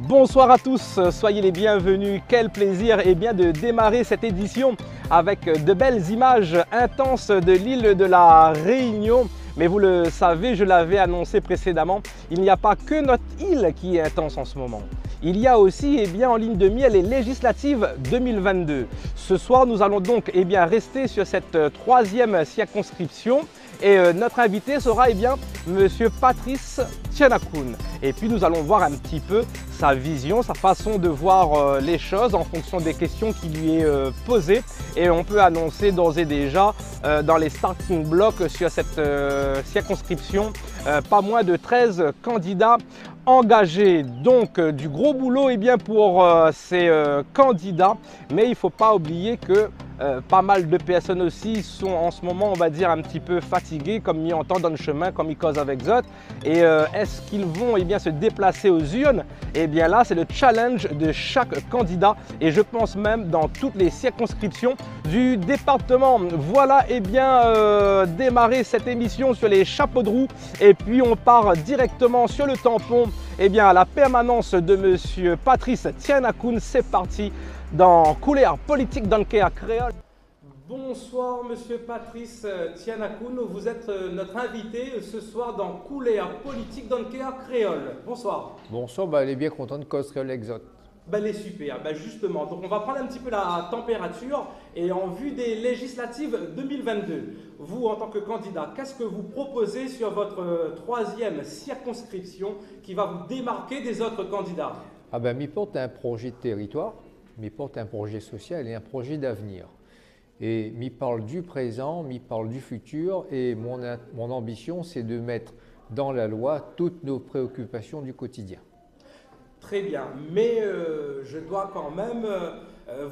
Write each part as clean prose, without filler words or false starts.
Bonsoir à tous, soyez les bienvenus. Quel plaisir de démarrer cette édition avec de belles images intenses de l'île de la Réunion. Mais vous le savez, je l'avais annoncé précédemment, il n'y a pas que notre île qui est intense en ce moment. Il y a aussi en ligne de mire les législatives 2022. Ce soir, nous allons donc rester sur cette troisième circonscription. Et notre invité sera Monsieur Patrice Tianakoun. Et puis nous allons voir un petit peu sa vision, sa façon de voir les choses en fonction des questions qui lui est posées. Et on peut annoncer d'ores et déjà dans les starting blocks sur cette circonscription pas moins de 13 candidats engagés. Donc du gros boulot pour ces candidats. Mais il ne faut pas oublier que pas mal de personnes aussi sont en ce moment, on va dire, un petit peu fatiguées, comme ils entendent dans le chemin, comme ils causent avec Zot. Et est-ce qu'ils vont se déplacer aux urnes? Là, c'est le challenge de chaque candidat et je pense même dans toutes les circonscriptions du département. Voilà, démarrer cette émission sur les chapeaux de roue et puis on part directement sur le tampon à la permanence de Monsieur Patrice Tianakoun. C'est parti dans Couleur politique dans le créole. Bonsoir Monsieur Patrice Tianakoun, vous êtes notre invité ce soir dans Couleur politique dans le créole. Bonsoir. Bonsoir, elle est bien contente de cause créole exote. Elle est super, justement. Donc on va prendre un petit peu la température et en vue des législatives 2022. Vous, en tant que candidat, qu'est-ce que vous proposez sur votre troisième circonscription qui va vous démarquer des autres candidats? m'y porte un projet de territoire, m'y porte un projet social et un projet d'avenir. Et m'y parle du présent, m'y parle du futur et mon ambition, c'est de mettre dans la loi toutes nos préoccupations du quotidien. Très bien, mais je dois quand même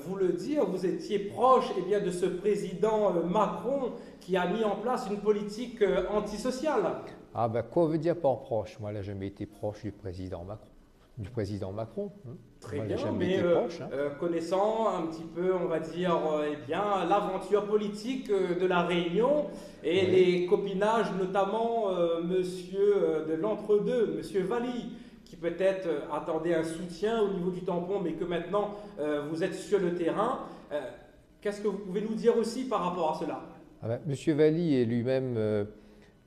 vous le dire, vous étiez proche de ce président Macron qui a mis en place une politique antisociale. Quoi veut dire par proche? Moi, là, j'ai jamais été proche du président Macron. Très bien, mais connaissant un petit peu, on va dire, l'aventure politique de la Réunion et les copinages, notamment monsieur de l'entre-deux, monsieur Valli, qui peut-être attendait un soutien au niveau du tampon, mais que maintenant vous êtes sur le terrain. Qu'est-ce que vous pouvez nous dire aussi par rapport à cela? Monsieur Valli est lui-même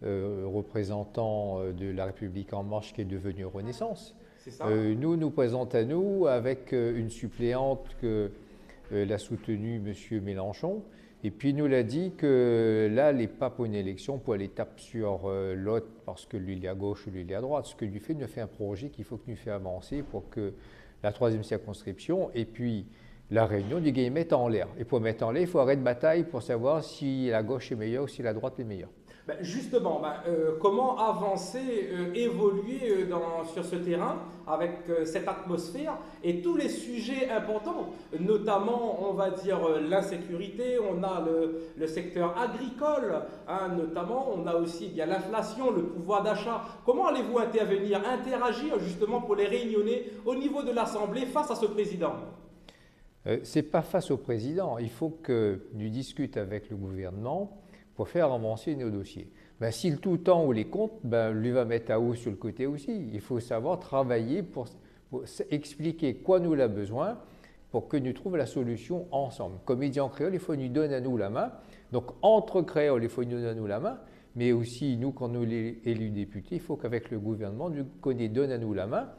représentant de la République En Marche qui est devenue Renaissance. Nous présente à nous avec une suppléante que l'a soutenue M. Mélenchon. Et puis il nous l'a dit que là, n'est pas pour une élection, pour aller taper sur l'autre parce que lui il est à gauche ou lui il est à droite. Ce que lui fait, il nous fait un projet qu'il faut que nous fassions avancer pour que la troisième circonscription et puis la Réunion du game mettent en l'air. Et pour mettre en l'air, il faut arrêter de bataille pour savoir si la gauche est meilleure ou si la droite est meilleure. Justement, comment avancer, évoluer sur ce terrain avec cette atmosphère et tous les sujets importants, notamment, on va dire, l'insécurité, on a le secteur agricole, notamment, on a aussi l'inflation, le pouvoir d'achat. Comment allez-vous interagir justement pour les Réunionnais au niveau de l'Assemblée face à ce président? Ce n'est pas face au président, il faut que nous discutions avec le gouvernement pour faire avancer nos dossiers. Si le tout temps ou les comptes, lui va mettre à haut sur le côté aussi. Il faut savoir travailler pour expliquer quoi nous avons besoin pour que nous trouvions la solution ensemble. Comme il dit en créole, il faut nous donner à nous la main. Donc entre créoles, il faut nous donner à nous la main, mais aussi nous, quand nous sommes élus députés, il faut qu'avec le gouvernement, nous donne à nous la main,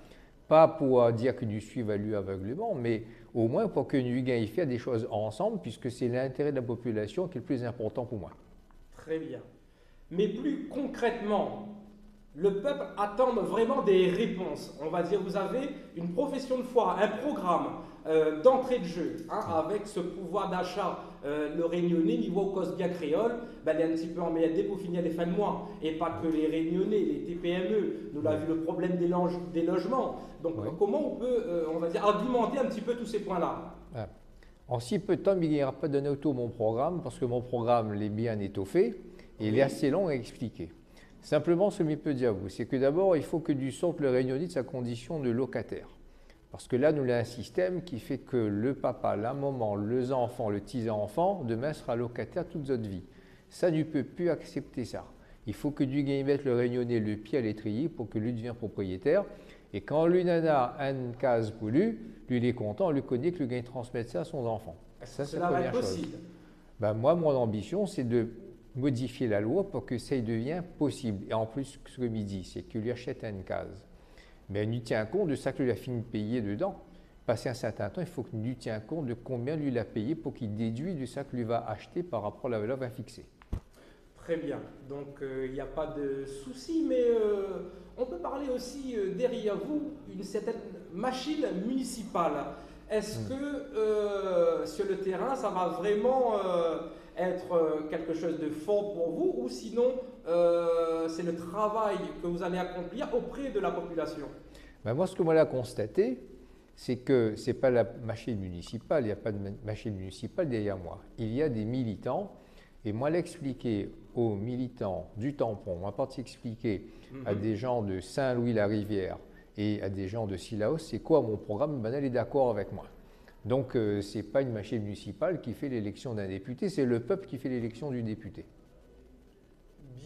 pas pour dire que nous suivons à lui aveuglement, mais au moins pour que nous ayons fait des choses ensemble, puisque c'est l'intérêt de la population qui est le plus important pour moi. Très bien. Mais plus concrètement, le peuple attend vraiment des réponses. On va dire, vous avez une profession de foi, un programme d'entrée de jeu avec ce pouvoir d'achat. Le Réunionnais, niveau cause bien créole, il est un petit peu en meilleur dé pour finir les fins de mois. Et pas que les Réunionnais, les TPME. Nous l'avons vu le problème des logements. Donc comment on peut, on va dire, argumenter un petit peu tous ces points-là? En si peu de temps, il n'y aura pas donné autour mon programme, parce que mon programme l'est bien étoffé et il est assez long à expliquer. Simplement, ce que je peux dire à vous, c'est que d'abord, il faut que du sorte le Réunionnais de sa condition de locataire. Parce que là, nous avons un système qui fait que le papa, la maman, les enfants, le petit-enfant, demain sera locataire toute notre vie. Ça ne peut plus accepter ça. Il faut que du gagne mettre le Réunionnais le pied à l'étrier pour que lui devienne propriétaire. Et quand lui en a une case pour lui, il est content, lui connaît que lui gagne transmettre ça à son enfant. Ça, c'est la première chose. Ben, moi, mon ambition, c'est de modifier la loi pour que ça devienne possible. Et en plus, ce que me dit, c'est qu'il lui achète une case. Mais il tient compte de ça que lui a fini de payer dedans. Passé un certain temps, il faut qu'il lui tienne compte de combien lui l'a payé pour qu'il déduise de ça que lui va acheter par rapport à la valeur qu'il va fixer. Très bien, donc il n'y a pas de souci, mais on peut parler aussi derrière vous une certaine machine municipale. Est-ce que sur le terrain, ça va vraiment être quelque chose de fort pour vous, ou sinon c'est le travail que vous allez accomplir auprès de la population? Ben moi, ce que moi j'ai constaté, c'est que ce n'est pas la machine municipale, il n'y a pas de machine municipale derrière moi. Il y a des militants, et moi l'expliquer aux militants du Tampon, moi pas expliquer à des gens de Saint-Louis-la-Rivière et à des gens de Sillaos, c'est quoi mon programme, ben elle est d'accord avec moi. Donc ce n'est pas une machine municipale qui fait l'élection d'un député, c'est le peuple qui fait l'élection du député.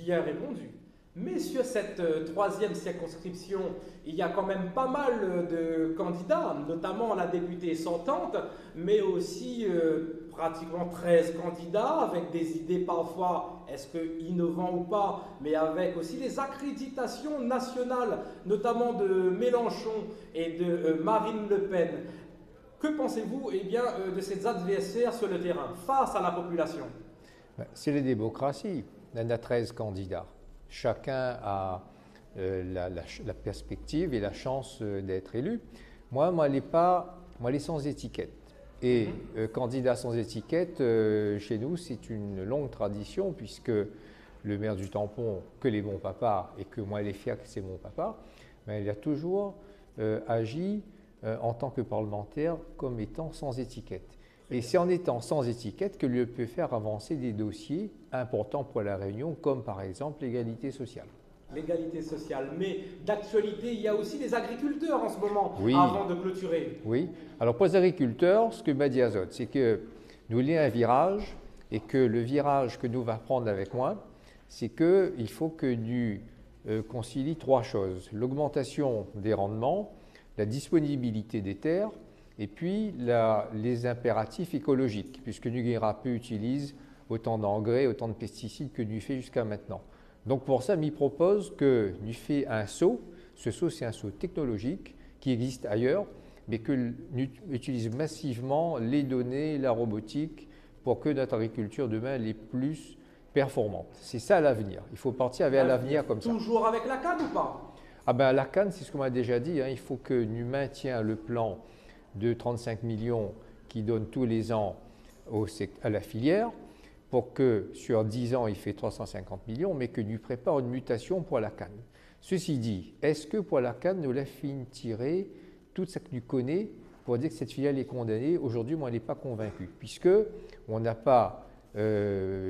Bien répondu. Mais sur cette troisième circonscription, il y a quand même pas mal de candidats, notamment la députée sortante, mais aussi pratiquement 13 candidats avec des idées parfois, est-ce que innovants ou pas, mais avec aussi les accréditations nationales, notamment de Mélenchon et de Marine Le Pen. Que pensez-vous de ces adversaires sur le terrain face à la population? C'est la démocratie. Il y a 13 candidats. Chacun a la perspective et la chance d'être élu. Moi, elle est sans étiquette. Et candidat sans étiquette, chez nous, c'est une longue tradition, puisque le maire du Tampon, que les bons papas, et que moi, elle est fière que c'est mon papa, mais il a toujours agi en tant que parlementaire comme étant sans étiquette. Et c'est en étant sans étiquette que lui peut faire avancer des dossiers importants pour la Réunion, comme par exemple l'égalité sociale. L'égalité sociale, mais d'actualité, il y a aussi les agriculteurs en ce moment, oui. Avant de clôturer. Oui, alors pour les agriculteurs, ce que m'a dit Azot, c'est que nous il y a un virage, et que le virage que nous va prendre avec moi, c'est qu'il faut que nous concilions trois choses. L'augmentation des rendements, la disponibilité des terres, et puis les impératifs écologiques, puisque Nuguera peu utilise autant d'engrais, autant de pesticides que nous fait jusqu'à maintenant. Donc pour ça, il propose que nous fait un saut. Ce saut, c'est un saut technologique qui existe ailleurs, mais que nous utilisons massivement les données, la robotique, pour que notre agriculture demain est plus performante. C'est ça l'avenir. Il faut partir vers l'avenir comme ça. Toujours avec la canne ou pas? Ah ben la canne, c'est ce qu'on m'a déjà dit. Il faut que nous maintiens le plan de 35 millions qui donne tous les ans à la filière, pour que sur 10 ans, il fait 350 millions, mais que nous prépare une mutation pour la canne. Ceci dit, est-ce que pour la canne, nous la fin tirer tout ce que nous connaissons pour dire que cette filière est condamnée? Aujourd'hui, moi, elle n'est pas convaincue, puisqu'on n'a pas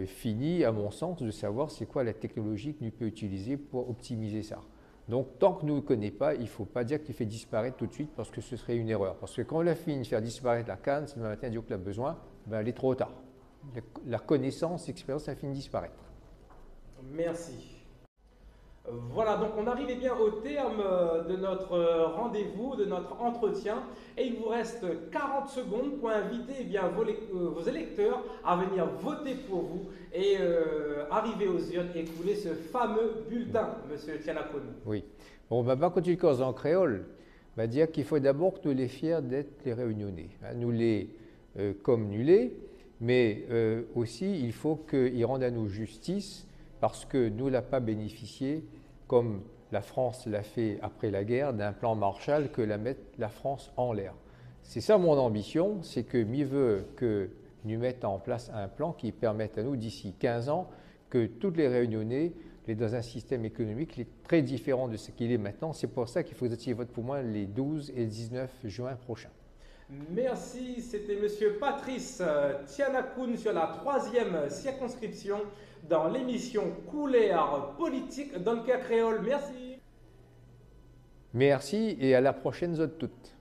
fini, à mon sens, de savoir c'est quoi la technologie que nous peut utiliser pour optimiser ça. Donc, tant que nous ne connaissons pas, il ne faut pas dire qu'il fait disparaître tout de suite, parce que ce serait une erreur. Parce que quand on a fini de faire disparaître la canne, si le matin on dit qu'on a besoin, ben, elle est trop tard. La connaissance, l'expérience, a fini de disparaître. Merci. Voilà, donc on arrive bien au terme de notre rendez-vous, de notre entretien, et il vous reste 40 secondes pour inviter vos électeurs à venir voter pour vous et arriver aux urnes et couler ce fameux bulletin, Monsieur Tianakoun. Oui. Bon, ben, quand tu causes en créole, ben, dire qu'il faut d'abord que nous les fiers d'être les Réunionnais. Hein, nous les comme nous les, mais aussi il faut qu'ils rendent à nous justice, parce que nous n'avons pas bénéficié, comme la France l'a fait après la guerre, d'un plan Marshall que mettre la France en l'air. C'est ça mon ambition, c'est que mieux veut que nous mettions en place un plan qui permette à nous, d'ici 15 ans, que toutes les Réunionnais, dans un système économique très différent de ce qu'il est maintenant. C'est pour ça qu'il faut que vous vote pour moi les 12 et 19 juin prochains. Merci, c'était Monsieur Patrice Tianakoun sur la 3e circonscription dans l'émission Couleur politique dans le cas créole. Merci. Merci et à la prochaine zone toute.